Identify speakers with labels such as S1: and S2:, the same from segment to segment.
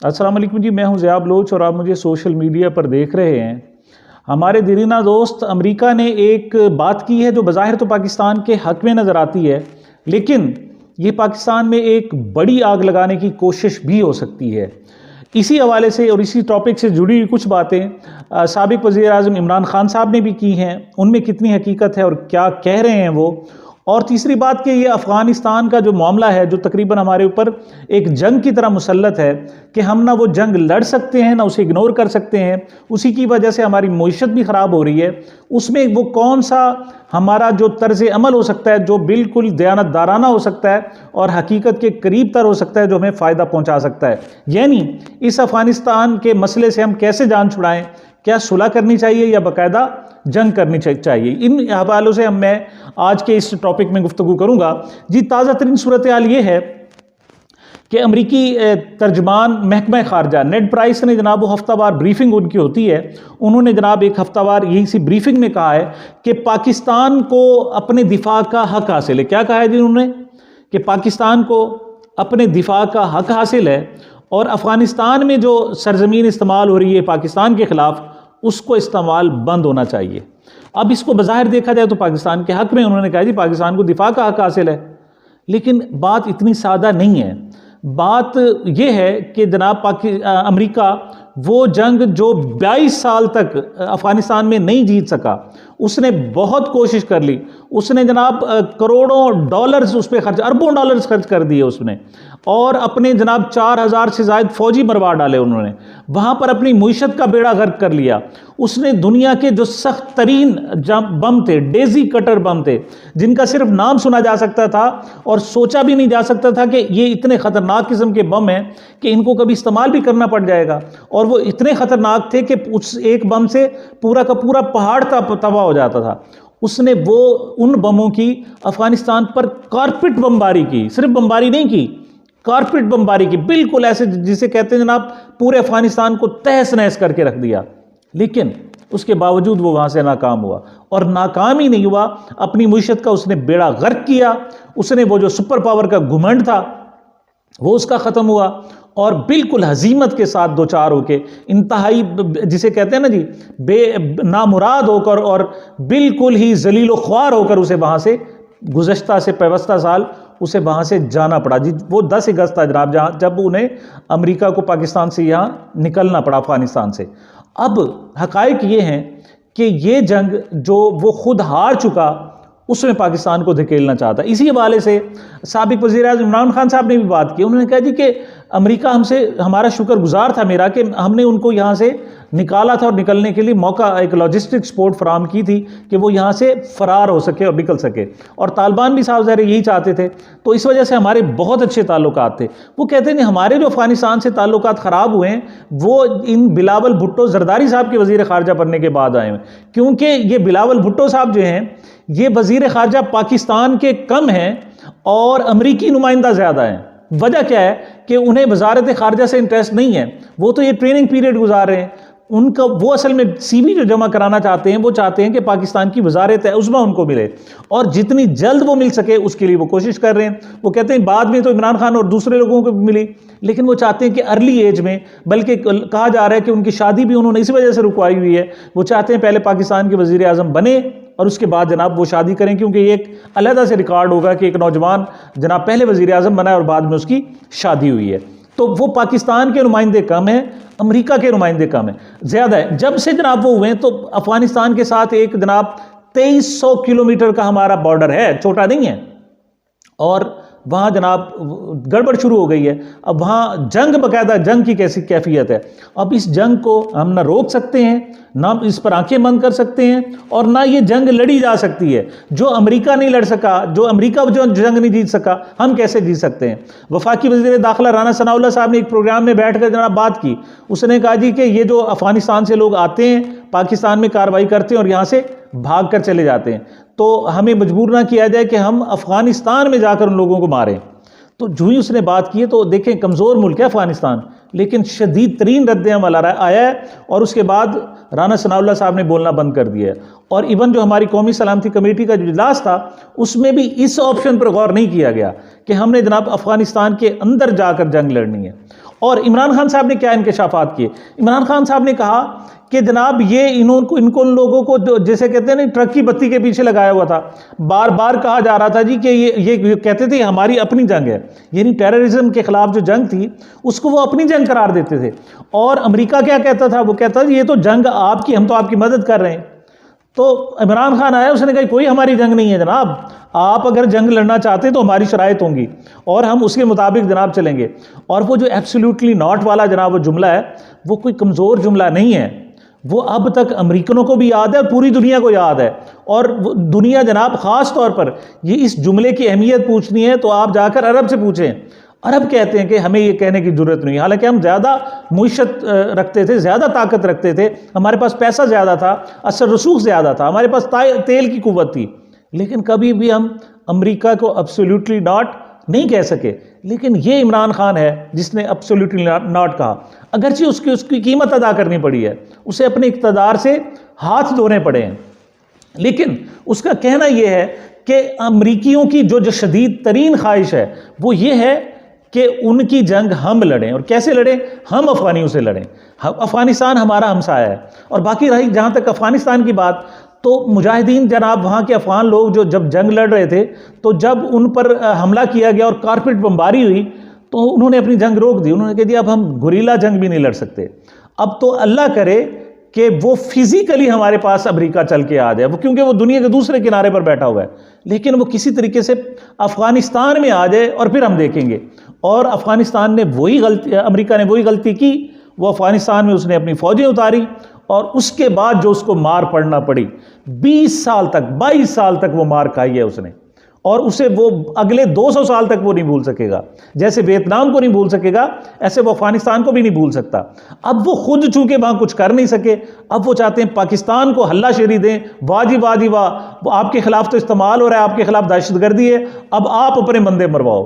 S1: अस्सलाम वालेकुम जी, मैं हूं ज़िया बलोच और आप मुझे सोशल मीडिया पर देख रहे हैं। हमारे दीरीना दोस्त अमेरिका ने एक बात की है जो बज़ाहिर तो पाकिस्तान के हक़ में नज़र आती है, लेकिन ये पाकिस्तान में एक बड़ी आग लगाने की कोशिश भी हो सकती है। इसी हवाले से और इसी टॉपिक से जुड़ी हुई कुछ बातें साबिक़ वज़ीर आज़म इमरान खान साहब ने भी की हैं, उनमें कितनी हकीकत है और क्या कह रहे हैं वो। और तीसरी बात कि ये अफ़गानिस्तान का जो मामला है जो तकरीबन हमारे ऊपर एक जंग की तरह मुसल्लत है कि हम ना वो जंग लड़ सकते हैं ना उसे इग्नोर कर सकते हैं, उसी की वजह से हमारी मईशत भी ख़राब हो रही है। उसमें वो कौन सा हमारा जो तर्ज़ अमल हो सकता है जो बिल्कुल दयानतदाराना हो सकता है और हकीकत के करीब तर हो सकता है जो हमें फ़ायदा पहुँचा सकता है। यानी इस अफ़गानिस्तान के मसले से हम कैसे जान छुड़ाएँ, क्या सुलह करनी चाहिए या बाकायदा जंग करनी चाहिए, इन हवालों से मैं आज के इस टॉपिक में गुफ्तगू करूंगा। जी, ताज़ा तरीन सूरत हाल ये है कि अमरीकी तर्जमान महकमा खारजा नेड प्राइस ने जनाब वो हफ्तावार ब्रीफिंग उनकी होती है, उन्होंने जनाब एक हफ्तावार यही सी ब्रीफिंग में कहा है कि पाकिस्तान को अपने दिफा का हक हासिल है। क्या कहा है जी उन्होंने कि पाकिस्तान को अपने दिफा का हक हासिल है और अफ़गानिस्तान में जो सरजमीन इस्तेमाल हो रही है पाकिस्तान के ख़िलाफ़ उसको इस्तेमाल बंद होना चाहिए। अब इसको बज़ाहिर देखा जाए तो पाकिस्तान के हक़ में उन्होंने कहा जी पाकिस्तान को दिफा का हक़ हासिल है, लेकिन बात इतनी सादा नहीं है। बात यह है कि जनाब अमेरिका वो जंग जो 22 साल तक अफ़गानिस्तान में नहीं जीत सका, उसने बहुत कोशिश कर ली, उसने जनाब करोड़ों डॉलर्स उस पर खर्च, अरबों डॉलर्स खर्च कर दिए उसने, और अपने जनाब 4000 से ज़ायद फौजी मरवा डाले उन्होंने, वहाँ पर अपनी मईशत का बेड़ा गर्क कर लिया। उसने दुनिया के जो सख्त तरीन बम थे, डेजी कटर बम थे, जिनका सिर्फ नाम सुना जा सकता था और सोचा भी नहीं जा सकता था कि ये इतने ख़तरनाक किस्म के बम हैं कि इनको कभी इस्तेमाल भी करना पड़ जाएगा, और वो इतने ख़तरनाक थे कि उस एक बम से पूरा का पूरा पहाड़ तबाह हो जाता था। उसने वो उन बमों की अफ़गानिस्तान पर कारपेट बमबारी की, सिर्फ बमबारी नहीं की, कारपेट बमबारी की, बिल्कुल ऐसे जिसे कहते हैं जनाब पूरे अफ़गानिस्तान को तहस नहस करके रख दिया। लेकिन उसके बावजूद वो वहाँ से नाकाम हुआ, और नाकाम ही नहीं हुआ, अपनी मईशत का उसने बेड़ा गर्क किया, उसने वो जो सुपर पावर का घुमंड था वो उसका ख़त्म हुआ, और बिल्कुल हजीमत के साथ दो चार होके इंतहाई जिसे कहते हैं ना जी नामुराद होकर और बिल्कुल ही जलील व ख्वार होकर उसे वहाँ से गुज़श्ता से पैवस्ता साल उसे वहाँ से जाना पड़ा जी। वो 10 अगस्त था जनाब जब उन्हें अमेरिका को पाकिस्तान से यहाँ निकलना पड़ा अफ़गानिस्तान से। अब हक़ाइक़ ये हैं कि ये जंग जो वो खुद हार चुका उसमें पाकिस्तान को धकेलना चाहता। इसी हवाले से साबिक़ वज़ीर आज़म इमरान खान साहब ने भी बात की। उन्होंने कहा जी कि अमेरिका हमसे हमारा शुक्रगुजार था मेरा कि हमने उनको यहाँ से निकाला था और निकलने के लिए मौका, एक लॉजिस्टिक सपोर्ट फराम की थी कि वो यहाँ से फ़रार हो सके और निकल सके, और तालिबान भी साफ ज़ाहिर यही चाहते थे, तो इस वजह से हमारे बहुत अच्छे ताल्लुकात थे। वो कहते हैं हमारे जो अफ़गानिस्तान से ताल्लुकात ख़राब हुए हैं वो इन बिलावल भुट्टो ज़रदारी साहब के वज़ीर ख़ारजा बनने के बाद आए हैं, क्योंकि ये बिलावल भुट्टो साहब जो हैं ये वज़ीर ख़ारजा पाकिस्तान के कम हैं और अमरीकी नुमाइंदा ज़्यादा हैं। वजह क्या है कि उन्हें वज़ारत ख़ारजा से इंटरेस्ट नहीं है, वो तो ये ट्रेनिंग पीरियड गुजार रहे हैं, उनका वो असल में CV जो जमा कराना चाहते हैं वो चाहते हैं कि पाकिस्तान की वज़ारत उज़्मा उनको मिले, और जितनी जल्द वो मिल सके उसके लिए वो कोशिश कर रहे हैं। वो कहते हैं बाद में तो इमरान खान और दूसरे लोगों को भी मिली, लेकिन वो चाहते हैं कि अर्ली एज में, बल्कि कहा जा रहा है कि उनकी शादी भी उन्होंने इसी वजह से रुकवाई हुई है। वो चाहते हैं पहले पाकिस्तान के वज़ीर आज़म बने और उसके बाद जनाब वो शादी करें, क्योंकि ये एक अलहदा से रिकॉर्ड होगा कि एक नौजवान जनाब पहले वज़ीर आज़म बना और बाद में उसकी शादी हुई है। तो वो पाकिस्तान के नुमाइंदे कम हैं, अमेरिका के नुमाइंदे कम हैं, ज़्यादा है। जब से जनाब वो हुए तो अफ़गानिस्तान के साथ एक जनाब 2300 किलोमीटर का हमारा बॉर्डर है, छोटा नहीं है, और वहाँ जनाब गड़बड़ शुरू हो गई है। अब वहाँ जंग, बाकायदा जंग की कैसी कैफियत है। अब इस जंग को हम ना रोक सकते हैं, ना इस पर आंखें बंद कर सकते हैं, और ना ये जंग लड़ी जा सकती है। जो अमेरिका नहीं लड़ सका, जो अमेरिका जो जंग नहीं जीत सका, हम कैसे जीत सकते हैं। वफाकी वज़ीर दाखिला राना सनाउल्लाह साहब ने एक प्रोग्राम में बैठ कर जनाब बात की। उसने कहा जी कि ये जो अफ़गानिस्तान से लोग आते हैं, पाकिस्तान में कार्रवाई करते हैं और यहाँ से भाग कर चले जाते हैं, तो हमें मजबूर ना किया जाए कि हम अफ़गानिस्तान में जाकर उन लोगों को मारें। तो जो ही उसने बात की है, तो देखें कमज़ोर मुल्क है अफ़गानिस्तान, लेकिन शदीद तरीन रद्द-ए-अमल आया है, और उसके बाद राना सनाउल्लाह साहब ने बोलना बंद कर दिया है। और इवन जो हमारी कौमी सलामती कमेटी का जो इजलास था उसमें भी इस ऑप्शन पर गौर नहीं किया गया कि हमने जनाब अफ़गानिस्तान के अंदर जाकर जंग लड़नी है। और इमरान खान साहब ने क्या इंकशाफात किए? इमरान खान साहब ने कहा कि जनाब ये इनको उन लोगों को जैसे कहते हैं ना ट्रक की बत्ती के पीछे लगाया हुआ था। बार बार कहा जा रहा था जी कि ये कहते थे हमारी अपनी जंग है, यानी टेररिज्म के खिलाफ जो जंग थी उसको वो अपनी जंग करार देते थे। और अमेरिका क्या कहता था? वो कहता था ये तो जंग आपकी, हम तो आपकी मदद कर रहे हैं। तो इमरान खान आया, उसने कहा कोई हमारी जंग नहीं है जनाब, आप अगर जंग लड़ना चाहते तो हमारी शराइत होंगी और हम उसके मुताबिक जनाब चलेंगे। और वो जो एब्सोल्युटली नॉट वाला जनाब वो जुमला है, वो कोई कमज़ोर जुमला नहीं है, वो अब तक अमेरिकनों को भी याद है और पूरी दुनिया को याद है। और दुनिया जनाब ख़ास तौर पर ये इस जुमले की अहमियत पूछनी है तो आप जाकर अरब से पूछें। अरब कहते हैं कि हमें ये कहने की ज़रूरत नहीं, हालांकि हम ज़्यादा मुइशत रखते थे, ज़्यादा ताकत रखते थे, हमारे पास पैसा ज़्यादा था, असर रसूख ज़्यादा था, हमारे पास तेल की कुव्वत थी, लेकिन कभी भी हम अमेरिका को एब्सोल्युटली नॉट नहीं कह सके। लेकिन ये इमरान खान है जिसने एब्सोल्युटली नॉट कहा, अगरचे उसकी कीमत अदा करनी पड़ी है, उसे अपने इक़्तिदार से हाथ धोने पड़े हैं। लेकिन उसका कहना यह है कि अमरीकियों की जो शदीद तरीन ख्वाहिश है वो ये है कि उनकी जंग हम लड़ें। और कैसे लड़ें? हम अफ़गानियों से लड़ें। अफ़गानिस्तान हमारा हमसाया है। और बाकी रही जहाँ तक अफ़गानिस्तान की बात, तो मुजाहिदीन जनाब वहाँ के अफ़गान लोग जो जब जंग लड़ रहे थे, तो जब उन पर हमला किया गया और कारपेट बमबारी हुई तो उन्होंने अपनी जंग रोक दी। उन्होंने कह दिया अब हम गुरीला जंग भी नहीं लड़ सकते। अब तो अल्लाह करे कि वो फिजिकली हमारे पास अमेरिका चल के आ जाए, वो क्योंकि वो दुनिया के दूसरे किनारे पर बैठा हुआ है, लेकिन वो किसी तरीके से अफ़गानिस्तान में आ जाए और फिर हम देखेंगे। और अफ़गानिस्तान ने वही गलती, अमेरिका ने वही गलती की, वो अफ़गानिस्तान में उसने अपनी फ़ौजें उतारी और उसके बाद जो उसको मार पड़ना पड़ी, 20 साल तक 22 साल तक वो मार खाई है उसने, और उसे वो अगले 200 साल तक वो नहीं भूल सकेगा। जैसे वियतनाम को नहीं भूल सकेगा, ऐसे वो अफगानिस्तान को भी नहीं भूल सकता। अब वो खुद चूंकि वहां कुछ कर नहीं सके, अब वो चाहते हैं पाकिस्तान को हल्लाशेरी दें, वाजी वाजी वाह, वो आपके खिलाफ तो इस्तेमाल हो रहा है, आपके खिलाफ दहशतगर्दी है, अब आप अपने बंदे मरवाओ।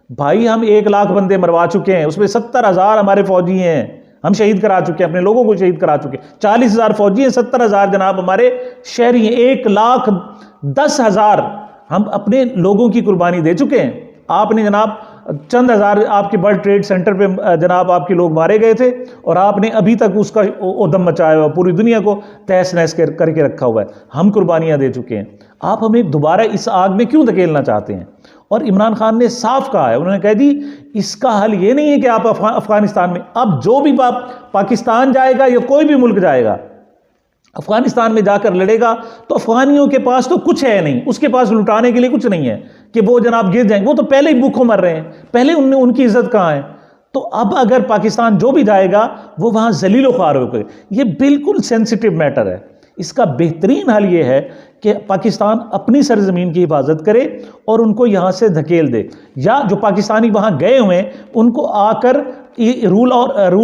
S1: भाई हम 1 लाख बंदे मरवा चुके हैं, उसमें 70,000 हमारे फौजी हैं, हम शहीद करा चुके हैं, अपने लोगों को शहीद करा चुके हैं। 40,000 फौजी हैं, 70,000 जनाब हमारे शहरी हैं, 1,10,000 हम अपने लोगों की कुर्बानी दे चुके हैं। आपने जनाब चंद हज़ार आपके वर्ल्ड ट्रेड सेंटर पे जनाब आपके लोग मारे गए थे और आपने अभी तक उसका उद्यम मचाया हुआ, पूरी दुनिया को तहस नहस करके रखा हुआ है। हम कुर्बानियां दे चुके हैं, आप हमें दोबारा इस आग में क्यों धकेलना चाहते हैं? और इमरान खान ने साफ कहा है, उन्होंने कह दी इसका हल ये नहीं है कि आप अफगानिस्तान में, अब जो भी पाकिस्तान जाएगा या कोई भी मुल्क जाएगा अफगानिस्तान में जाकर लड़ेगा तो अफगानियों के पास तो कुछ है नहीं, उसके पास लुटाने के लिए कुछ नहीं है कि वो जनाब गिर जाएंगे, वो तो पहले ही भूखों मर रहे हैं, पहले उनकी इज्जत कहाँ है? तो अब अगर पाकिस्तान जो भी जाएगा वो वहाँ जलीलो ख्वार होकर, ये बिल्कुल सेंसिटिव मैटर है। इसका बेहतरीन हल ये है कि पाकिस्तान अपनी सरजमीन की हिफाजत करे और उनको यहाँ से धकेल दे, या जो पाकिस्तानी वहाँ गए हुए हैं उनको आकर रूल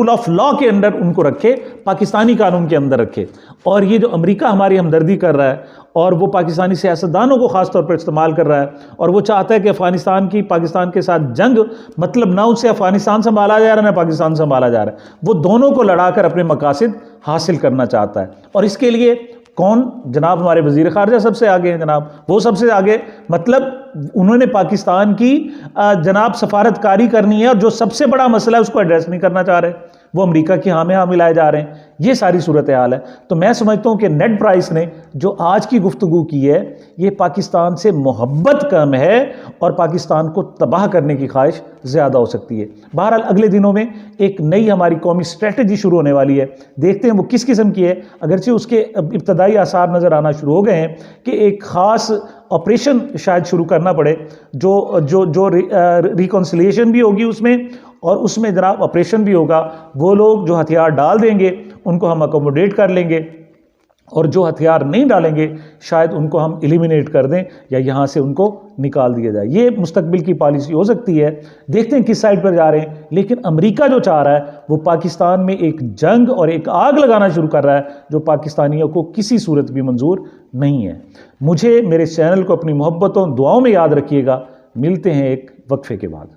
S1: ऑफ लॉ के अंदर उनको रखे, पाकिस्तानी कानून के अंदर रखे। और ये जो अमेरिका हमारी हमदर्दी कर रहा है और वो पाकिस्तानी सियासतदानों को ख़ास तौर पर इस्तेमाल कर रहा है और वो चाहता है कि अफ़गानिस्तान की पाकिस्तान के साथ जंग, मतलब ना उससे अफ़गानिस्तान संभाला जा रहा है ना पाकिस्तान संभाला जा रहा है, वो दोनों को लड़ाकर अपने मकासद हासिल करना चाहता है। और इसके लिए कौन? जनाब हमारे वज़ीर ख़ारजा सबसे आगे हैं जनाब, वो सबसे आगे, मतलब उन्होंने पाकिस्तान की जनाब सफारतकारी करनी है और जो सबसे बड़ा मसला है उसको एड्रेस नहीं करना चाह रहे, वो अमेरिका की हाँ में हाँ मिलाए जा रहे हैं। ये सारी सूरत हाल है। तो मैं समझता हूँ कि नेड प्राइस ने जो आज की गुफ्तगू की है ये पाकिस्तान से मोहब्बत कम है और पाकिस्तान को तबाह करने की ख्वाहिश ज़्यादा हो सकती है। बहरहाल अगले दिनों में एक नई हमारी कौमी स्ट्रेटजी शुरू होने वाली है, देखते हैं वो किस किस्म की है। अगरचे उसके इब्तदाई आसार नज़र आना शुरू हो गए हैं कि एक ख़ास ऑपरेशन शायद शुरू करना पड़े जो रिकॉन्सिलिएशन भी होगी उसमें, और उसमें जनाब ऑपरेशन भी होगा। वो लोग जो हथियार डाल देंगे उनको हम अकोमोडेट कर लेंगे और जो हथियार नहीं डालेंगे शायद उनको हम एलिमिनेट कर दें या यहाँ से उनको निकाल दिया जाए। ये मुस्तकबिल की पॉलिसी हो सकती है, देखते हैं किस साइड पर जा रहे हैं। लेकिन अमेरिका जो चाह रहा है वो पाकिस्तान में एक जंग और एक आग लगाना शुरू कर रहा है जो पाकिस्तानियों को किसी सूरत भी मंजूर नहीं है। मुझे, मेरे चैनल को अपनी मोहब्बतों दुआओं में याद रखिएगा। मिलते हैं एक वक्फे के बाद।